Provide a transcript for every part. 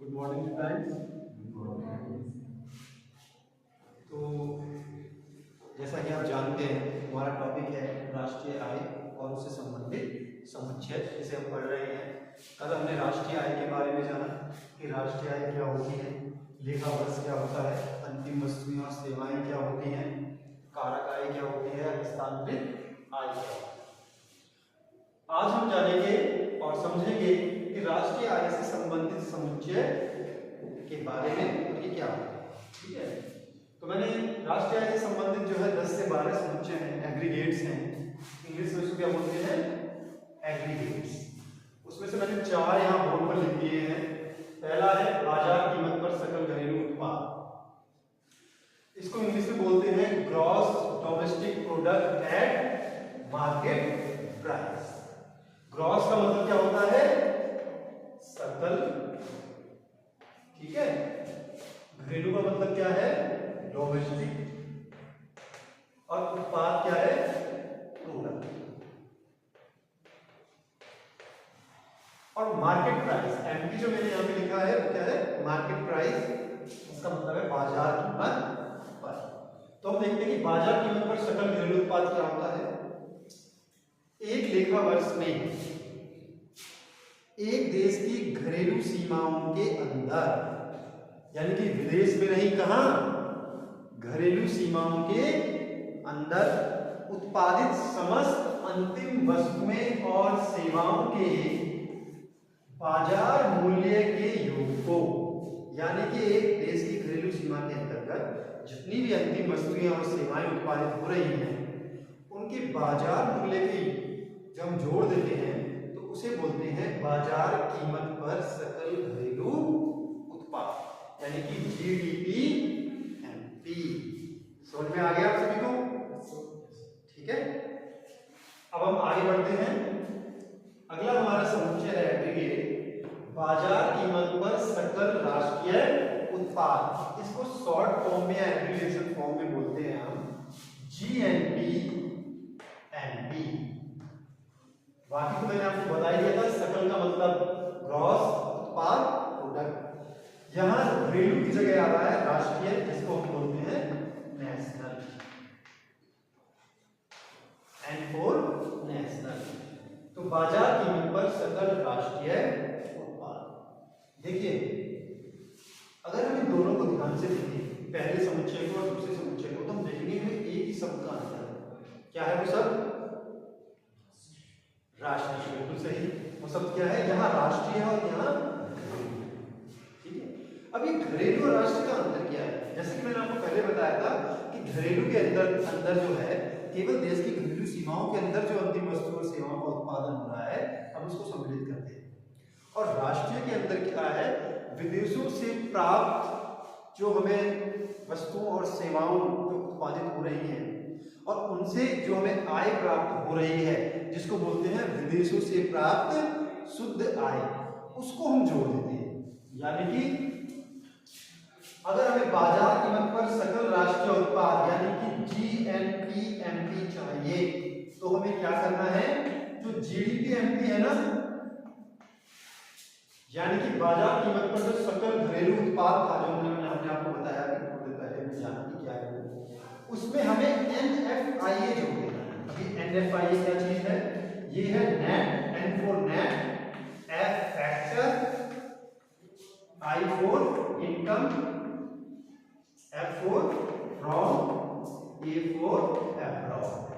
Good morning students. तो जैसा कि आप जानते हैं हमारा टॉपिक है राष्ट्रीय आय और उससे संबंधित समुच्चय जिसे हम पढ़ रहे हैं। कल हमने राष्ट्रीय आय के बारे में जाना कि राष्ट्रीय आय क्या होती है, लेखा वर्ष क्या होता है, अंतिम वस्तुएं और सेवाएं क्या होती हैं, कारक आय क्या होती है, हस्तांतरित आय क्या होती है। आज हम जानेंगे और समझेंगे कि राष्ट्रीय आय से संबंधित समुच्चय के बारे में और ये क्या होता है। ठीक है, तो मैंने राष्ट्रीय आय से संबंधित जो है 10 से 12 समुच्चय हैं, एग्रीगेट्स हैं। इंग्लिश में इसको क्या बोलते हैं, एग्रीगेट्स। उसमें से मैंने 4 यहाँ बोर्ड पर लिख दिए हैं। पहला है बाजार कीमत पर सकल घरेलू उत्पाद, इसको इंग्लिश में बोलते हैं gross domestic product at market price. Gross का मतलब क्या होता है, सकल। ठीक है, घरेलू का मतलब क्या है, डोमेस्टिक, और उत्पाद क्या है, प्रोडक्ट। और मार्केट प्राइस, एमपी जो मैंने यहां पे लिखा है वो क्या है, मार्केट प्राइस, इसका मतलब है बाजार कीमत पर। तो हम देखते हैं कि बाजार कीमत पर सकल घरेलू उत्पाद क्या होता है। एक लेखा वर्ष में एक देश की घरेलू सीमाओं के अंदर, यानी कि विदेश में नहीं, कहां, घरेलू सीमाओं के अंदर उत्पादित समस्त अंतिम वस्तुएं और सेवाओं के बाजार मूल्य के योग को, यानी कि एक देश की घरेलू सीमा के अंतर्गत जितनी भी अंतिम वस्तुएं और सेवाएं उत्पादित हो रही हैं उनके बाजार मूल्य की जब हम जोड़ देते हैं तो उसे बोलते हैं बाजार कीमत पर सकल घरेलू उत्पाद, यानी कि जीडीपी एमपी। समझ में आ गया आप सभी को? ठीक है, अब हम आगे बढ़ते हैं। अगला हमारा समुच्चय है एग्रीगेट, बाजार कीमत पर सकल राष्ट्रीय उत्पाद। इसको शॉर्ट फॉर्म में या एब्रिविएशन फॉर्म में बोलते हैं हम जीएनपी एमपी। बाकी तो मैंने आपको बता ही दिया था, सकल का मतलब ग्रॉस, उत्पाद, प्रोडक्ट। यहां घरेलू की जगह आ रहा है राष्ट्रीय, जिसको हम बोलते हैं नेशनल, एंड फॉर नेशनल। तो बाजार कीमत पर सकल राष्ट्रीय उत्पाद। देखिए, अगर हम इन दोनों को ध्यान से देखें, पहले समुच्चय को और दूसरे समुच्चय को, तो हम देखेंगे कि एक ही शब्द का अंतर है। क्या है वो शब्द, राष्ट्रीय। बिल्कुल सही, वो शब्द क्या है, यहाँ राष्ट्रीय है और यहाँ घरेलू। ठीक है, अब ये घरेलू और राष्ट्रीय का अंतर क्या है। जैसे कि मैंने आपको पहले बताया था कि घरेलू के अंदर जो है केवल देश की घरेलू सीमाओं के अंदर जो अंतिम वस्तु और सेवाओं का उत्पादन हो रहा है, हम उसको सम्मिलित करते हैं। और राष्ट्रीय के अंदर क्या है, विदेशों से प्राप्त जो हमें वस्तुओं और सेवाओं जो उत्पादित हो रही हैं और उनसे जो हमें आय प्राप्त हो रही है, जिसको बोलते हैं विदेशों से प्राप्त शुद्ध आय, उसको हम जोड़ देते हैं। यानी कि अगर हमें बाजार कीमत पर सकल राष्ट्रीय उत्पाद यानी कि जीएनपी चाहिए, तो हमें क्या करना है, जो जीडीपी एमपी है ना, यानी कि बाजार कीमत पर जो सकल घरेलू उत्पाद था, जो हमने आपको बताया कि थोड़ी देर पहले में जाना कि क्या है वो, उसमें हमें एनएफआईए जोड़ना है। अभी एनएफआईए क्या चीज है, ये है net, N for net, F factor, I for income, F for from, A for abroad.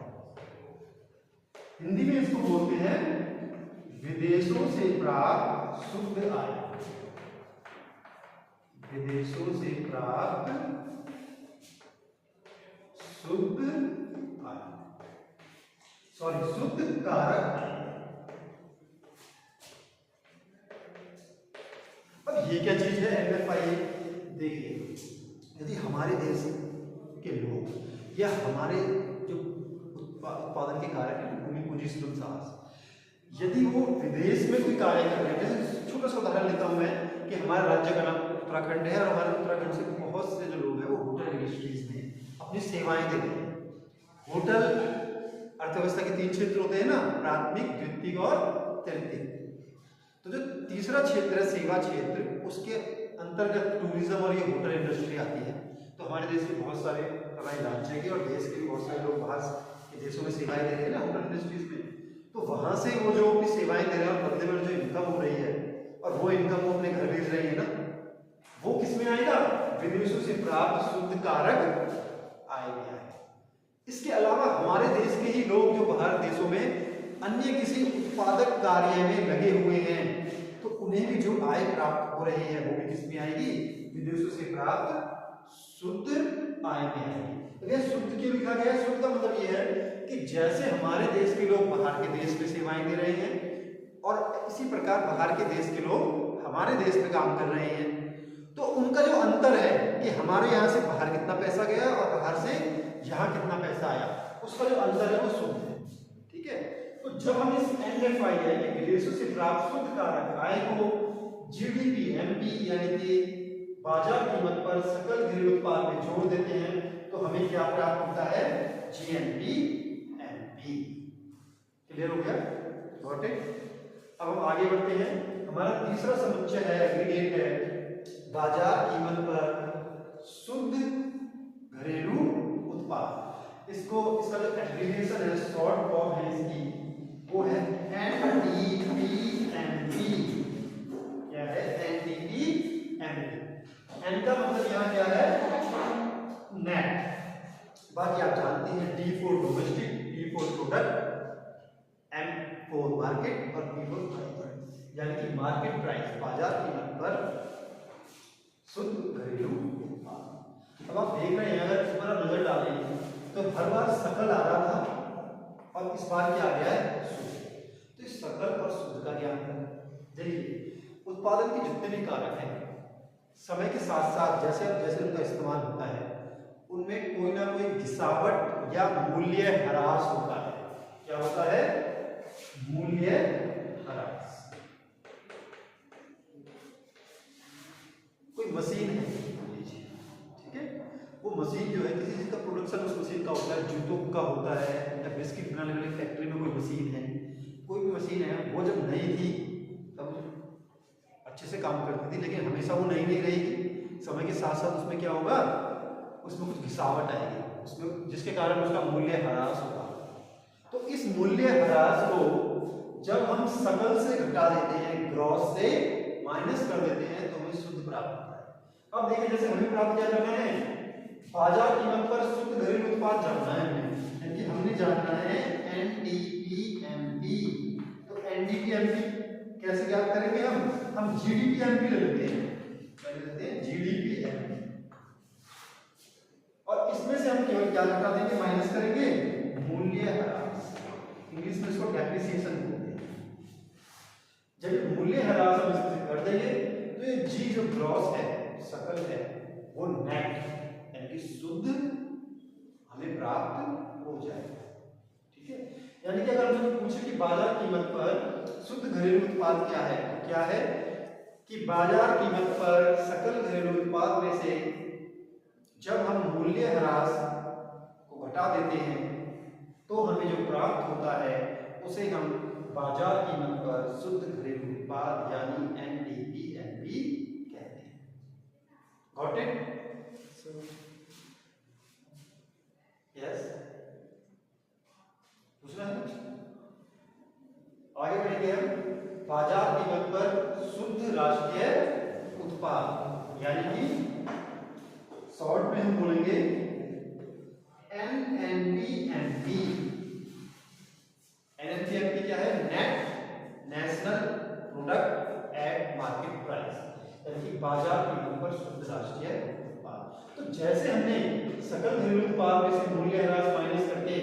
Hindi में इसको बोलते हैं विदेशों से प्राप्त शुद्ध आय। विदेशों से प्राप्त शुद्ध आय, सॉरी शुद्ध कारक आय। अब ये क्या चीज है एनएफआईए। देखिए, यदि हमारे देश के लोग या हमारे जो उत्पादन के कारक है, भूमि पूंजी श्रम साहस, यदि वो विदेश में कोई कार्य कर रहे हैं, जैसे छोटा सा उदाहरण लेता हूं मैं कि हमारे राज्य का नाम उत्तराखंड है और हमारे उत्तराखंड से बहुत से जो लोग हैं वो होटल इंडस्ट्रीज में अपनी सेवाएं देते हैं। होटल अर्थव्यवस्था के 3 क्षेत्र होते हैं ना, प्राथमिक, द्वितीयक और तृतीयक। तो जो तीसरा क्षेत्र है सेवा क्षेत्र, उसके अंतर्गत टूरिज्म और ये होटल इंडस्ट्री आती है। तो हमारे देश में बहुत सारे हमारे राज्य के और देश के भी बहुत सारे लोग बाहर के देशों में सेवाएं दे रहे हैं ना होटल इंडस्ट्रीज में, तो वहां से वो जो भी सेवाएं दे रहे हैं और बदले में जो इनकम हो रही है और वो इनकम वो अपने घर भेज रही है ना, वो किसमें आएगा? विदेशों से प्राप्त शुद्ध कारक आय में आएगा। इसके अलावा हमारे देश के ही लोग जो बाहर देशों में अन्य किसी उत्पादक कार्य में लगे हुए हैं, तो उन्हें भी जो आय प्राप्त हो रही है वो भी किसमें आएगी? विदेशों से प्राप्त शुद्ध आय में आएगी। तो यह शुद्ध क्यों लिखा गया है? शुद्ध का मतलब यह है कि जैसे हमारे देश के लोग बाहर के देश में सेवाएं दे रहे हैं और इसी प्रकार बाहर के देश के लोग हमारे देश में काम कर रहे हैं, तो उनका जो अंतर है कि हमारे यहाँ से बाहर कितना पैसा गया और बाहर से यहाँ कितना पैसा आया, उसका जो अंतर है वो शुद्ध है। ठीक है, तो जब हम इस NFI यानी विदेशों से प्राप्त शुद्ध कारक आय को GDP MP यानी कि बाजार कीमत पर सकल घरेलू उत्पाद में जोड़ देते हैं, तो हमें क्या प्राप्त होता है? GNP MP। क्लियर हो गया? Got it? अब हम आगे बढ़ते हैं। हमारा तीसरा समुच्चय है, एग्रीगेट है, बाजार कीमत पर शुद्ध घरेलू उत्पाद। इसका जो एब्रिविएशन है, शॉर्ट फॉर्म है इसकी, वो है NDPMP। क्या है? NDPMP। N का मतलब यहाँ क्या है? नेट। बाकी आप जानते हैं D for domestic, P for product, M for market और P फॉर प्राइस, यानी कि मार्केट प्राइस, बाजार कीमत पर शुद्ध घरेलू उत्पाद। अब आप देख रहे हैं, अगर इस पर नजर डालेंगे तो हर बार सकल आ रहा था और इस बार क्या आ गया है? शुद्ध। तो इस सकल और शुद्ध का ज्ञान करें। देखिए, उत्पादन के जितने भी कारक हैं, समय के साथ साथ जैसे जैसे उनका इस्तेमाल होता है, उनमें कोई ना कोई गिरावट या मूल्य ह्रास होता है। क्या होता है? मूल्य ह्रास। कोई मशीन है, ठीक है, वो मशीन जो है किसी चीज का प्रोडक्शन उस मशीन का होता है, जूतों का होता है या बिस्किट बनाने वाली फैक्ट्री में कोई मशीन है, कोई भी मशीन है, वो जब नई थी तब अच्छे से काम करती थी, लेकिन हमेशा वो नई नहीं रहेगी। समय के साथ साथ उसमें क्या होगा? उसमें कुछ घिसावट आएगी उसमें, जिसके कारण उसका मूल्य ह्रास होगा। तो इस मूल्य ह्रास को जब हम सकल से घटा देते हैं, ग्रॉस से माइनस कर देते हैं, तो हमें शुद्ध प्राप्त होता है। अब देखिए, जैसे हमें प्राप्त क्या करना है? बाजार कीमत पर शुद्ध घरेलू उत्पाद जानना है हमें, यानी हमने जानना है NDPMP। तो NDPMP कैसे ज्ञात करेंगे? हम GDPMP ले लेते हैं, GDPMP, और इसमें से हम केवल क्या घटा देंगे? माइनस करेंगे मूल्य ह्रास। इंग्लिश में इसको डेप्रिसिएशन बोलते हैं। जब मूल्य ह्रास हम इसमें कर देंगे तो ये G जो ग्रॉस है, सकल है, वो नेट यानी कि शुद्ध हमें प्राप्त हो जाएगा। ठीक है, यानी कि अगर मुझे पूछे कि बाजार कीमत पर शुद्ध घरेलू उत्पाद क्या है, तो क्या है कि बाजार कीमत पर सकल घरेलू उत्पाद में से जब हम मूल्य ह्रास को घटा देते हैं, तो हमें जो प्राप्त होता है उसे हम बाजार कीमत पर शुद्ध घरेलू उत्पाद यानी NDPMP कहते हैं। Got it? यस, पूछना है कुछ? आगे बढ़ेंगे हम। बाजार कीमत पर शुद्ध राष्ट्रीय उत्पाद यानी कि शॉर्ट में हम बोलेंगे NNPMP। NNPMP क्या है? Net national product at market price, यानी कि बाजार कीमत पर शुद्ध राष्ट्रीय उत्पाद। तो जैसे हमने सकल घरेलू उत्पाद में से मूल्य ह्रास माइनस करके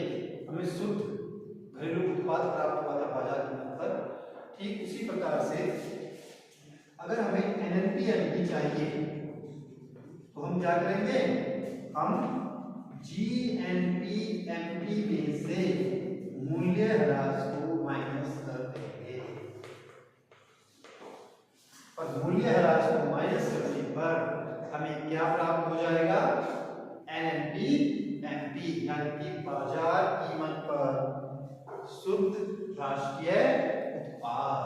हमें शुद्ध घरेलू उत्पाद प्राप्त हुआ था बाजार कीमत पर, ठीक उसी प्रकार से अगर हमें NNPMP चाहिए तो हम क्या करेंगे? हम GNPMP में से मूल्य ह्रास को माइनस कर देंगे, और मूल्य ह्रास को माइनस करने पर हमें क्या प्राप्त हो जाएगा? NNPMP यानी कि बाजार कीमत पर शुद्ध राष्ट्रीय उत्पाद।